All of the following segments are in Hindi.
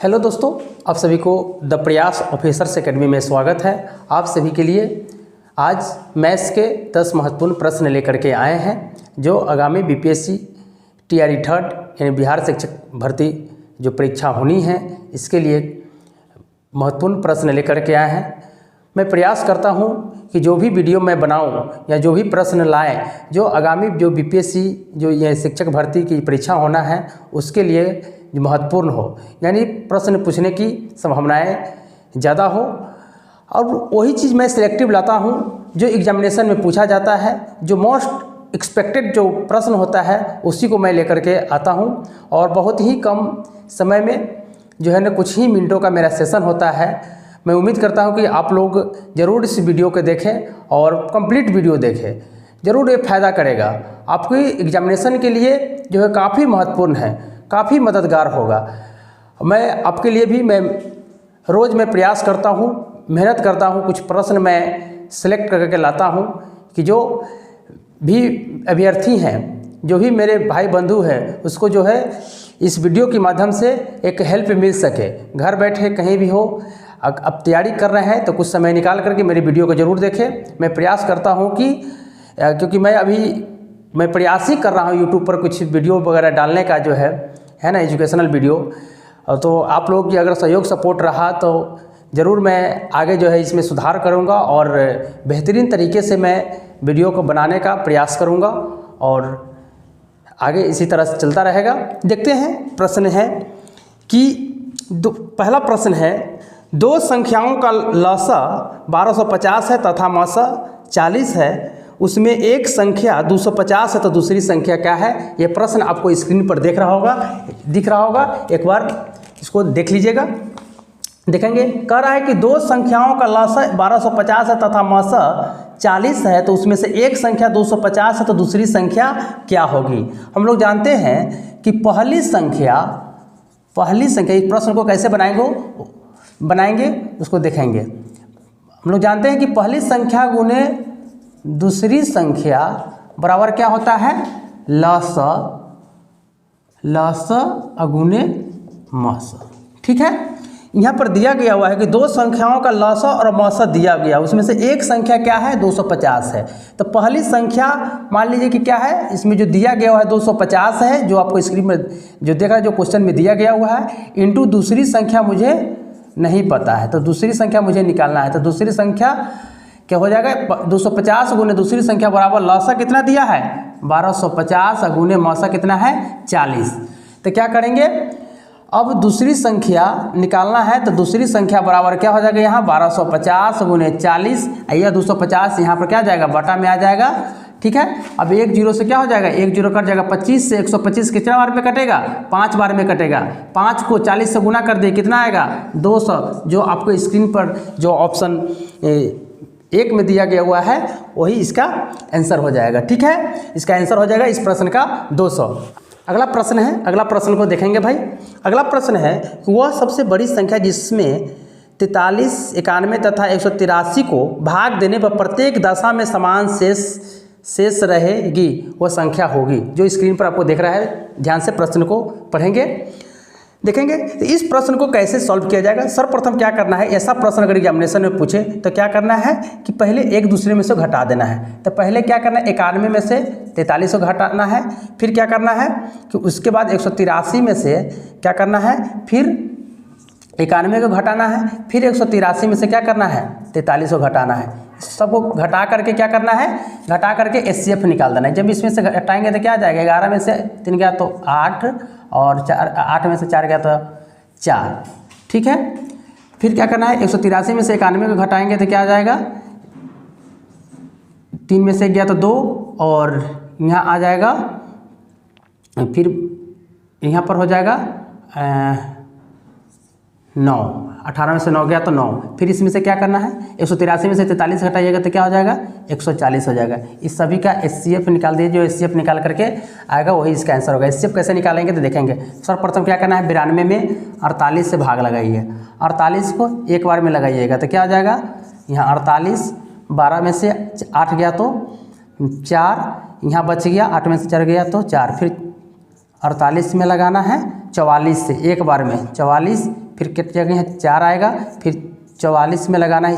हेलो दोस्तों, आप सभी को द प्रयास ऑफिसर्स एकेडमी में स्वागत है। आप सभी के लिए आज मैथ्स के 10 महत्वपूर्ण प्रश्न लेकर के आए हैं जो आगामी बीपीएससी टीआरई थर्ड यानी बिहार शिक्षक भर्ती जो परीक्षा होनी है इसके लिए महत्वपूर्ण प्रश्न लेकर के आए हैं। मैं प्रयास करता हूं कि जो भी वीडियो मैं बनाऊं या जो भी प्रश्न लाएं जो आगामी जो बीपीएससी जो ये शिक्षक भर्ती की परीक्षा होना है उसके लिए जो महत्वपूर्ण हो, यानी प्रश्न पूछने की संभावनाएं ज़्यादा हो और वही चीज़ मैं सिलेक्टिव लाता हूं जो एग्जामिनेशन में पूछा जाता है। जो मोस्ट एक्सपेक्टेड जो प्रश्न होता है उसी को मैं लेकर के आता हूं और बहुत ही कम समय में जो है ना कुछ ही मिनटों का मेरा सेशन होता है। मैं उम्मीद करता हूं कि आप लोग ज़रूर इस वीडियो को देखें और कंप्लीट वीडियो देखें, ज़रूर ये फ़ायदा करेगा। आपकी एग्जामिनेशन के लिए जो है काफ़ी महत्वपूर्ण है, काफ़ी मददगार होगा। मैं आपके लिए भी रोज़ मैं प्रयास करता हूं, मेहनत करता हूं, कुछ प्रश्न मैं सेलेक्ट करके लाता हूं कि जो भी अभ्यर्थी हैं, जो भी मेरे भाई बंधु हैं उसको जो है इस वीडियो के माध्यम से एक हेल्प मिल सके। घर बैठे कहीं भी हो, अब तैयारी कर रहे हैं तो कुछ समय निकाल करके मेरी वीडियो को ज़रूर देखें। मैं प्रयास करता हूं कि क्योंकि मैं प्रयास ही कर रहा हूं यूट्यूब पर कुछ वीडियो वगैरह डालने का जो है ना एजुकेशनल वीडियो। तो आप लोग की अगर सहयोग सपोर्ट रहा तो ज़रूर मैं आगे जो है इसमें सुधार करूंगा और बेहतरीन तरीके से मैं वीडियो को बनाने का प्रयास करूंगा और आगे इसी तरह से चलता रहेगा। देखते हैं प्रश्न है कि पहला प्रश्न है, दो संख्याओं का लसा 1250 है तथा मसा 40 है, उसमें एक संख्या 250 है तो दूसरी संख्या क्या है? ये प्रश्न आपको स्क्रीन पर दिख रहा होगा, एक बार इसको देख लीजिएगा। देखेंगे, कह रहा है कि दो संख्याओं का लसा 1250 है तथा मसा 40 है तो उसमें से एक संख्या 250 है तो दूसरी संख्या क्या होगी? हम लोग जानते हैं कि पहली संख्या इस प्रश्न को कैसे बनाएंगे उसको देखेंगे। हम लोग जानते हैं कि पहली संख्या गुने दूसरी संख्या बराबर क्या होता है? लसा अगुने मसा। ठीक है, यहाँ पर दिया गया हुआ है कि दो संख्याओं का लसा और मसा दिया गया, उसमें से एक संख्या क्या है? 250 है। तो पहली संख्या मान लीजिए कि क्या है, इसमें जो दिया गया हुआ है 250 है, जो आपको स्क्रीन में जो देख रहा है, जो क्वेश्चन में दिया गया हुआ है, इंटू दूसरी संख्या मुझे नहीं पता है तो दूसरी संख्या मुझे निकालना है। तो दूसरी संख्या क्या हो जाएगा? 250 गुने दूसरी संख्या बराबर लसा कितना दिया है? 1250 गुने मसा कितना है? 40। तो क्या करेंगे, अब दूसरी संख्या निकालना है तो दूसरी संख्या बराबर क्या हो जाएगा? यहाँ 1250 गुने 40, या 250 यहाँ पर क्या आ जाएगा? बटा में आ जाएगा। ठीक है, अब एक जीरो से क्या हो जाएगा? एक जीरो कट जाएगा। 25 से 125 कितना बार में कटेगा? 5 बार में कटेगा। 5 को 40 से गुना कर दे, कितना आएगा? 200। जो आपको स्क्रीन पर जो ऑप्शन 1 में दिया गया हुआ है वही इसका आंसर हो जाएगा। ठीक है, इसका आंसर हो जाएगा इस प्रश्न का 200। अगला प्रश्न है, अगला प्रश्न को देखेंगे भाई। अगला प्रश्न है कि वह सबसे बड़ी संख्या जिसमें 43, 91 तथा 183 को भाग देने पर प्रत्येक दशा में समान शेष रहेगी वह संख्या होगी। जो स्क्रीन पर आपको दिख रहा है, ध्यान से प्रश्न को पढ़ेंगे, देखेंगे। तो इस प्रश्न को कैसे सॉल्व किया जाएगा? सर्वप्रथम क्या करना है, ऐसा प्रश्न अगर एग्जामिनेशन में पूछे तो क्या करना है कि पहले एक दूसरे में से घटा देना है। तो पहले क्या करना है, 91 में से 43 को घटाना है। फिर क्या करना है कि उसके बाद 183 में से क्या करना है, फिर 91 को घटाना है। फिर 183 में से क्या करना है? 43 को घटाना है। सबको घटा करके क्या करना है? घटा करके एचसीएफ निकाल देना है। जब इसमें से घटाएंगे तो क्या आ जाएगा? 11 में से 3 गया तो 8 और 8 में से 4 गया तो 4। ठीक है, फिर क्या करना है? 183 में से 91 को घटाएंगे तो क्या आ जाएगा? 3 में से 1 गया तो 2 और यहाँ आ जाएगा, फिर यहाँ पर हो जाएगा 9। 18 में से 9 गया तो 9। फिर इसमें से क्या करना है? 183 में से 43 घटाइएगा तो क्या हो जाएगा? 140 हो जाएगा। इस सभी का एचसीएफ निकाल दीजिए। जो एचसीएफ निकाल करके आएगा वही इसका आंसर होगा। एचसीएफ कैसे निकालेंगे तो देखेंगे। सर्वप्रथम क्या करना है, 92 में 48 से भाग लगाइए। 48 को एक बार में लगाइएगा तो क्या हो जाएगा? यहाँ 48, 12 में से 8 गया तो 4, यहाँ बच गया 8 में से 4 गया तो 4। फिर 48 में लगाना है 44 से एक बार में 44, फिर कट जाएगा, यहाँ 4 आएगा, फिर 44 में लगाना है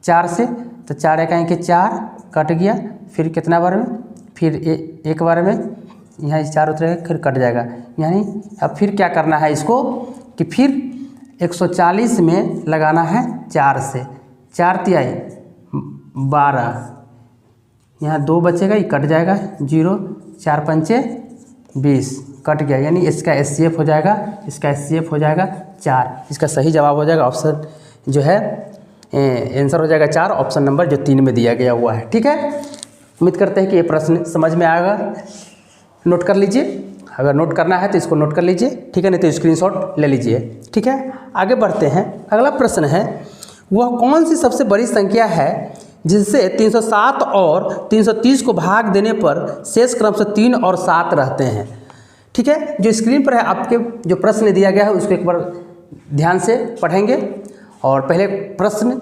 4 से, तो 4 एकाएँ के 4 कट गया, फिर कितना बार में, फिर एक बार में यहाँ 4 उतरेगा, फिर कट जाएगा। यानी अब फिर क्या करना है इसको कि फिर 140 में लगाना है 4 से, 4 तिहाई 12, यहाँ 2 बचेगा, ये कट जाएगा 0, 4 पंचे 20 कट गया, यानी इसका एचसीएफ हो जाएगा, इसका एचसीएफ हो जाएगा 4। इसका सही जवाब हो जाएगा ऑप्शन जो है आंसर हो जाएगा 4, ऑप्शन नंबर जो 3 में दिया गया हुआ है। ठीक है, उम्मीद करते हैं कि ये प्रश्न समझ में आएगा। नोट कर लीजिए, अगर नोट करना है तो इसको नोट कर लीजिए, ठीक है, नहीं तो स्क्रीनशॉट ले लीजिए। ठीक है, आगे बढ़ते हैं। अगला प्रश्न है, वह कौन सी सबसे बड़ी संख्या है जिससे 307 और 330 को भाग देने पर शेष क्रम से 3 और 7 रहते हैं। ठीक है, जो स्क्रीन पर है आपके जो प्रश्न दिया गया है उसको एक बार ध्यान से पढ़ेंगे और पहले प्रश्न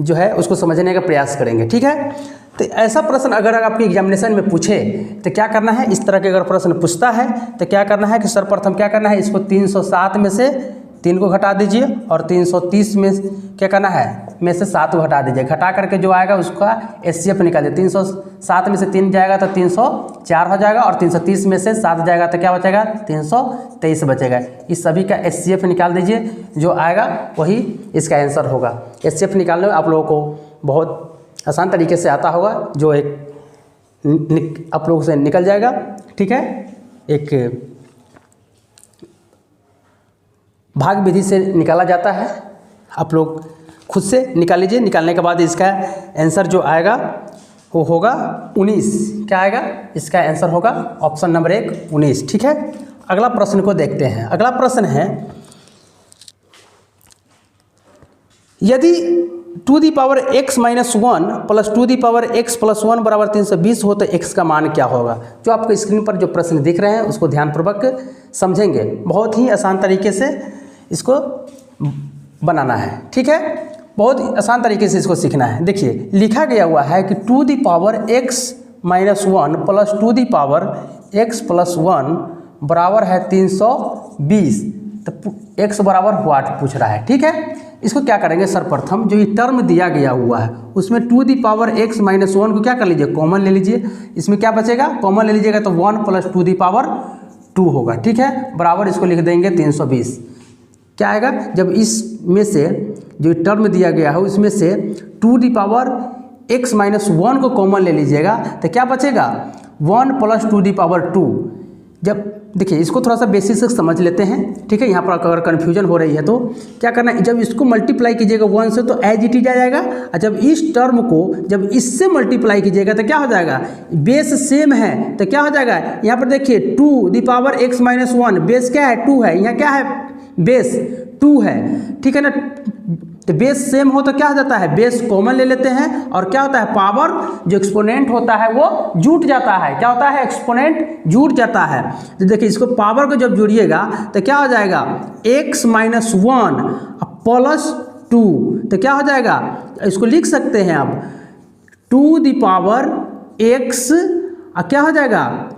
जो है उसको समझने का प्रयास करेंगे। ठीक है, तो ऐसा प्रश्न अगर आपके एग्जामिनेशन में पूछे तो क्या करना है, इस तरह के अगर प्रश्न पूछता है तो क्या करना है कि सर्वप्रथम क्या करना है, इसको 307 में से 3 को घटा दीजिए और 330 में क्या करना है में से 7 को हटा दीजिए। घटा करके जो आएगा उसका एचसीएफ निकाल दीजिए। 307 में से 3 जाएगा तो 304 हो जाएगा और 330 में से 7 जाएगा तो क्या बचेगा, 323 बचेगा। इस सभी का एचसीएफ निकाल दीजिए, जो आएगा वही इसका आंसर होगा। एचसीएफ निकालने में आप लोगों को बहुत आसान तरीके से आता होगा, जो एक आप लोगों से निकल जाएगा। ठीक है, एक भाग विधि से निकाला जाता है, आप लोग खुद से निकाल लीजिए। निकालने के बाद इसका आंसर जो आएगा वो होगा 19। क्या आएगा, इसका आंसर होगा ऑप्शन नंबर 1 19। ठीक है, अगला प्रश्न को देखते हैं। अगला प्रश्न है, यदि 2x-1 प्लस 2x+1 बराबर 320 हो तो x का मान क्या होगा। जो आपको स्क्रीन पर जो प्रश्न दिख रहे हैं उसको ध्यानपूर्वक समझेंगे, बहुत ही आसान तरीके से इसको बनाना है। ठीक है, बहुत ही आसान तरीके से इसको सीखना है। देखिए लिखा गया हुआ है कि 2x-1 प्लस 2x+1 बराबर है 320, तो x बराबर व्हाट पूछ रहा है। ठीक है, इसको क्या करेंगे, सर्वप्रथम जो ये टर्म दिया गया हुआ है उसमें 2x-1 को क्या कर लीजिए, कॉमन ले लीजिए। इसमें क्या बचेगा, कॉमन ले लीजिएगा तो 1 + 2 होगा। ठीक है, बराबर इसको लिख देंगे 320। क्या आएगा, जब इसमें से जो टर्म दिया गया है उसमें से 2x-1 को कॉमन ले लीजिएगा तो क्या बचेगा, 1 + 2। जब देखिए इसको थोड़ा सा बेसिक से समझ लेते हैं। ठीक है, यहाँ पर अगर कन्फ्यूजन हो रही है तो क्या करना है, जब इसको मल्टीप्लाई कीजिएगा 1 से तो एज इट इज आ जाएगा, और जब इस टर्म को जब इससे मल्टीप्लाई कीजिएगा तो क्या हो जाएगा, बेस सेम है तो क्या हो जाएगा, यहाँ पर देखिए 2x-1 बेस क्या है, 2 है, यहाँ क्या है, बेस 2 है। ठीक है ना, तो बेस सेम हो तो क्या हो जाता है, बेस कॉमन ले लेते हैं और क्या होता है, पावर जो एक्सपोनेंट होता है वो जुट जाता है। क्या होता है, एक्सपोनेंट जुट जाता है। तो देखिए इसको पावर को जब जोड़िएगा तो क्या हो जाएगा, x-1 + 2, तो क्या हो जाएगा, इसको लिख सकते हैं आप 2x क्या हो जाएगा,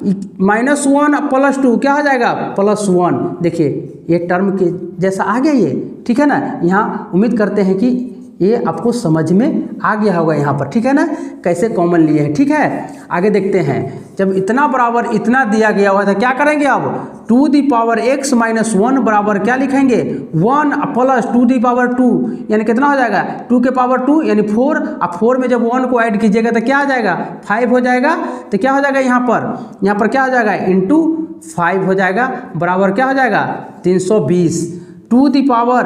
-1 + 2 क्या हो जाएगा, +1। देखिए ये टर्म के जैसा आ गया ये। ठीक है ना, यहाँ उम्मीद करते हैं कि ये आपको समझ में आ गया होगा यहाँ पर। ठीक है ना, कैसे कॉमन लिए हैं। ठीक है, आगे देखते हैं। जब इतना बराबर इतना दिया गया हुआ था क्या करेंगे, अब 2x-1 बराबर क्या लिखेंगे, 1 + 2 यानी कितना हो जाएगा, 2 यानी 4। अब 4 में जब 1 को ऐड कीजिएगा तो क्या आ जाएगा, 5 हो जाएगा। तो क्या हो जाएगा, यहाँ पर क्या हो जाएगा, × 5 हो जाएगा, बराबर क्या हो जाएगा, 320। 2x-1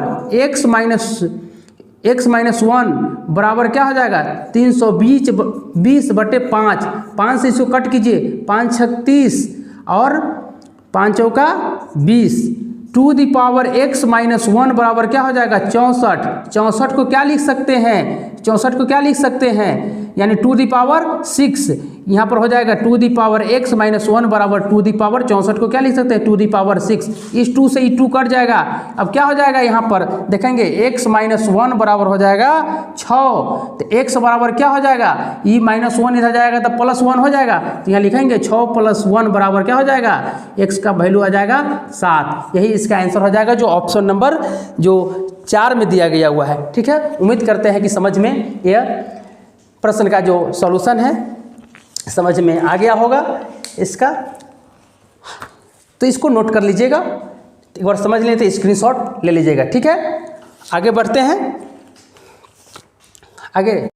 बराबर क्या हो जाएगा, 320/5। 5 से इसको कट कीजिए, 5 × 36 और 5 चौका 20। 2x-1 बराबर क्या हो जाएगा, 64। 64 को क्या लिख सकते हैं, 64 को क्या लिख सकते हैं, यानी 2 × 6 यहाँ पर हो जाएगा 2x - 1 बराबर 264 को क्या लिख सकते हैं 2 6। इस 2 से 2 कट जाएगा। अब क्या हो जाएगा यहाँ पर देखेंगे x - 1 बराबर हो जाएगा 6। तो x बराबर क्या हो जाएगा e - 1 इधर जाएगा तो +1 हो जाएगा। तो यहाँ लिखेंगे 6 + 1 बराबर क्या हो जाएगा x का वैल्यू आ जाएगा 7। यही इसका आंसर हो जाएगा जो ऑप्शन नंबर जो 4 में दिया गया हुआ है। ठीक है, उम्मीद करते हैं कि समझ में यह प्रश्न का जो सॉल्यूशन है समझ में आ गया होगा इसका। तो इसको नोट कर लीजिएगा, एक बार समझ लें तो स्क्रीनशॉट ले लीजिएगा। ठीक है, आगे बढ़ते हैं आगे।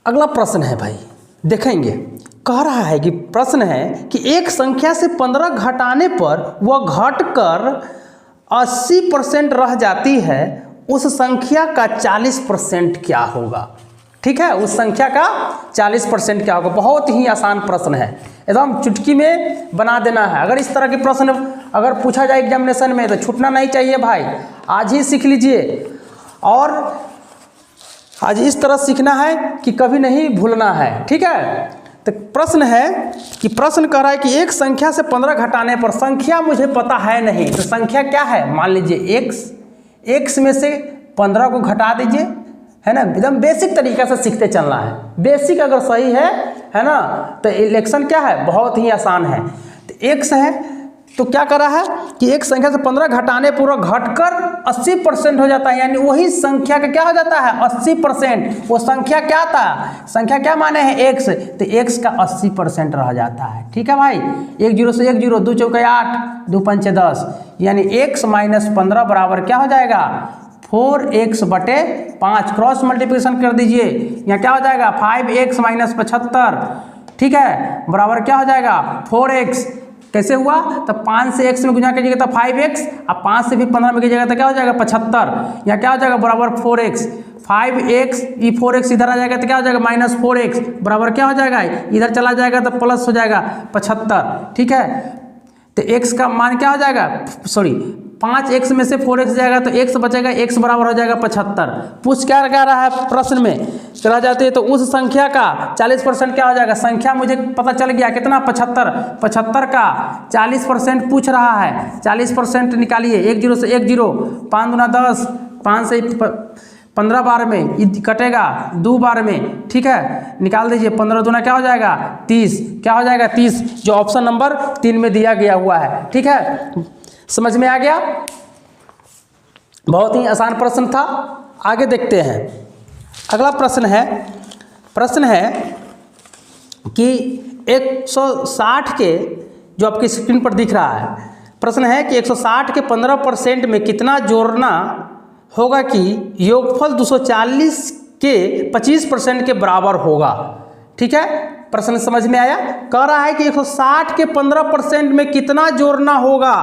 अगला प्रश्न है भाई, देखेंगे, कह रहा है कि प्रश्न है कि एक संख्या से 15 घटाने पर वह घटकर 80% रह जाती है, उस संख्या का 40% क्या होगा। ठीक है, उस संख्या का 40% क्या होगा। बहुत ही आसान प्रश्न है, एकदम चुटकी में बना देना है। अगर इस तरह के प्रश्न अगर पूछा जाए एग्जामिनेशन में तो छूटना नहीं चाहिए भाई, आज ही सीख लीजिए और आज इस तरह सीखना है कि कभी नहीं भूलना है। ठीक है, तो प्रश्न है कि प्रश्न कह रहा है कि एक संख्या से 15 घटाने पर, संख्या मुझे पता है नहीं, तो संख्या क्या है, मान लीजिए x में से 15 को घटा दीजिए, है ना। एकदम बेसिक तरीका से सीखते चलना है, बेसिक अगर सही है ना, तो इलेक्शन क्या है, बहुत ही आसान है। तो x है तो क्या कर रहा है कि एक संख्या से 15 घटाने पूरा घटकर 80% हो जाता है, यानी वही संख्या का क्या हो जाता है 80%। वो संख्या क्या था, संख्या क्या माने हैं x, तो x का 80% रह जाता है। ठीक है भाई, 1 0 से 1 0, 2 चौके 8, 2 पंचे 10, यानी x माइनस 15 बराबर क्या हो जाएगा 4x बटे 5। क्रॉस मल्टीप्लिकेशन कर दीजिए, यहाँ क्या हो जाएगा 5x माइनस 75। ठीक है, बराबर क्या हो जाएगा 4x। कैसे हुआ, तो 5 से x में गुणा कीजिएगा तो 5x, अब 5 से भी 15 में कीजिएगा तो क्या हो जाएगा 75। यहाँ क्या हो जाएगा बराबर 4x, 5x, ये 4x इधर आ जाएगा तो क्या हो जाएगा -4x, बराबर क्या हो जाएगा, इधर चला जाएगा तो प्लस हो जाएगा 75। ठीक है, तो x का मान क्या हो जाएगा, सॉरी 5x में से 4x जाएगा तो x बचेगा, x बराबर हो जाएगा 75। पूछ क्या कह रहा है प्रश्न में, चला जाते हैं तो उस संख्या का 40% क्या हो जाएगा। संख्या मुझे पता चल गया कितना 75 का 40% पूछ रहा है, 40% निकालिए। 1 0 से 1 0, 5 दूना 10, 5 से 15 बार में कटेगा 2 बार में। ठीक है, निकाल दीजिए, 15 दूना क्या हो जाएगा 30, क्या हो जाएगा 30, जो ऑप्शन नंबर 3 में दिया गया हुआ है। ठीक है, समझ में आ गया, बहुत ही आसान प्रश्न था। आगे देखते हैं, अगला प्रश्न है कि 160 के, जो आपकी स्क्रीन पर दिख रहा है, प्रश्न है कि 160 के 15% में कितना जोड़ना होगा कि योगफल 240 के 25% के बराबर होगा। ठीक है, प्रश्न समझ में आया। कह रहा है कि 160 के 15% में कितना जोड़ना होगा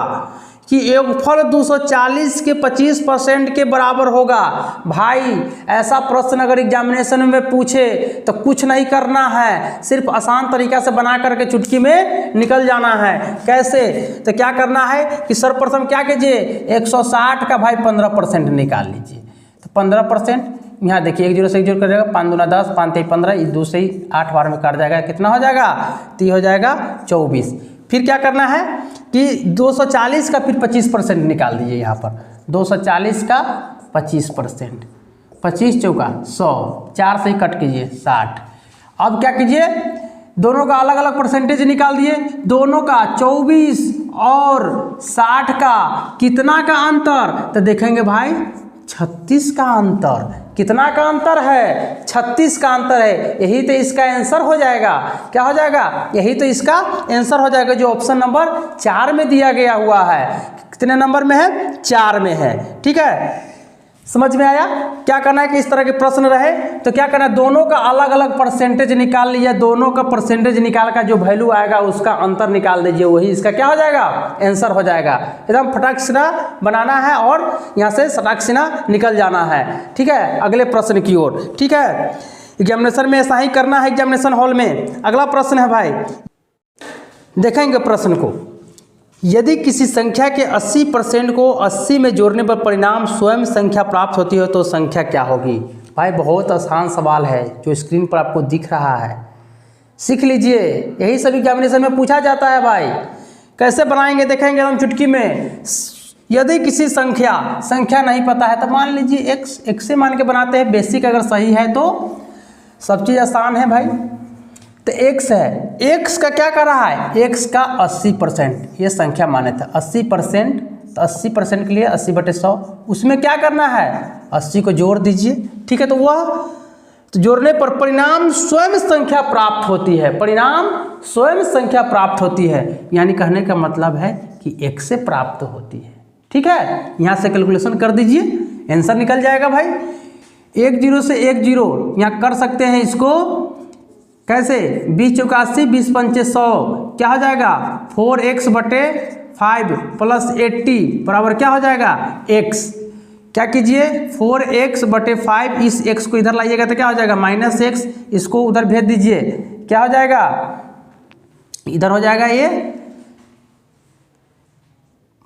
कि योगफल 240 के 25% के बराबर होगा। भाई ऐसा प्रश्न अगर एग्जामिनेशन में पूछे तो कुछ नहीं करना है, सिर्फ आसान तरीका से बना करके चुटकी में निकल जाना है। कैसे, तो क्या करना है कि सर्वप्रथम क्या कीजिए, 160 का भाई 15% निकाल लीजिए। तो 15% यहाँ देखिए, 1 0 से 1 0 कर जाएगा, 5 दूना 10, 5 3 15, 2 से 8 बार में काट जाएगा, कितना हो जाएगा 3 हो जाएगा 24। फिर क्या करना है कि 240 का फिर 25% निकाल दीजिए। यहाँ पर 240 का 25%, 25 चौका 100, 4 से ही कट कीजिए 60। अब क्या कीजिए, दोनों का अलग अलग परसेंटेज निकाल दिए, दोनों का 24 और 60 का कितना का अंतर, तो देखेंगे भाई 36 का अंतर। कितना का अंतर है, 36 का अंतर है। यही तो इसका आंसर हो जाएगा, क्या हो जाएगा, यही तो इसका आंसर हो जाएगा, जो ऑप्शन नंबर 4 में दिया गया हुआ है। कितने नंबर में है, 4 में है। ठीक है, समझ में आया। क्या करना है कि इस तरह के प्रश्न रहे तो क्या करना है, दोनों का अलग अलग परसेंटेज निकाल लिया, दोनों का परसेंटेज निकाल कर जो वैल्यू आएगा उसका अंतर निकाल दीजिए, वही इसका क्या हो जाएगा, आंसर हो जाएगा। एकदम फटाक सिना बनाना है और यहाँ से फटाक सिना निकल जाना है। ठीक है, अगले प्रश्न की ओर। ठीक है, एग्जामिनेशन में ऐसा ही करना है, एग्जामिनेशन हॉल में। अगला प्रश्न है भाई, देखेंगे प्रश्न को, यदि किसी संख्या के 80% को 80 में जोड़ने पर परिणाम स्वयं संख्या प्राप्त होती है तो संख्या क्या होगी। भाई बहुत आसान सवाल है जो स्क्रीन पर आपको दिख रहा है, सीख लीजिए, यही सभी एग्जामिनेशन में पूछा जाता है भाई। कैसे बनाएंगे देखेंगे हम चुटकी में। यदि किसी संख्या नहीं पता है तो मान लीजिए x से मान के बनाते हैं, बेसिक अगर सही है तो सब चीज़ आसान है भाई। तो x है, x का क्या कर रहा है, x का 80%, ये संख्या माने था 80%, तो 80% के लिए 80/100, उसमें क्या करना है 80 को जोड़ दीजिए। ठीक है, तो वह तो जोड़ने पर परिणाम स्वयं संख्या प्राप्त होती है, परिणाम स्वयं संख्या प्राप्त होती है, यानी कहने का मतलब है कि x से प्राप्त होती है। ठीक है, यहाँ से कैलकुलेशन कर दीजिए, आंसर निकल जाएगा भाई। एक जीरो से एक जीरो यहाँ कर सकते हैं इसको कैसे, 20 चौका 80, 20 पंचे 100, क्या हो जाएगा 4x बटे 5 प्लस 80 बराबर क्या हो जाएगा x। क्या कीजिए 4x बटे 5, इस x को इधर लाइएगा तो क्या हो जाएगा -x, इसको उधर भेज दीजिए, क्या हो जाएगा इधर हो जाएगा ये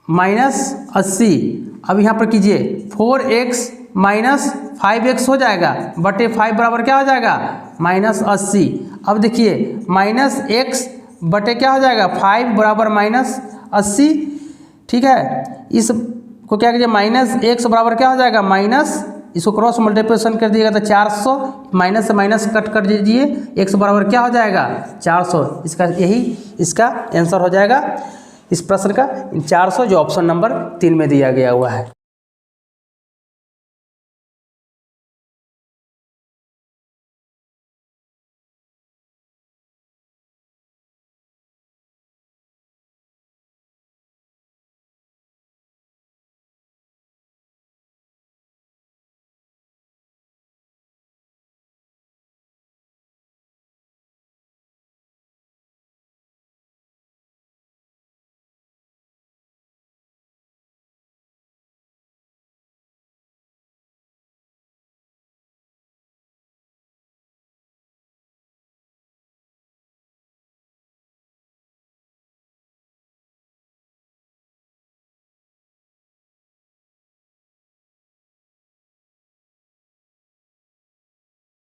-80। अब यहाँ पर कीजिए 4x माइनस 5x हो जाएगा बटे 5 बराबर क्या हो जाएगा -80। अब देखिए -x बटे क्या हो जाएगा 5 बराबर -80, ठीक है। इसको क्या कीजिए -x बराबर क्या हो जाएगा माइनस, इसको क्रॉस मल्टीप्लिकेशन कर दिएगा तो 400, माइनस से माइनस कट कर दीजिए, x बराबर क्या हो जाएगा 400। इसका यही इसका आंसर हो जाएगा इस प्रश्न का 400, जो ऑप्शन नंबर 3 में दिया गया हुआ है।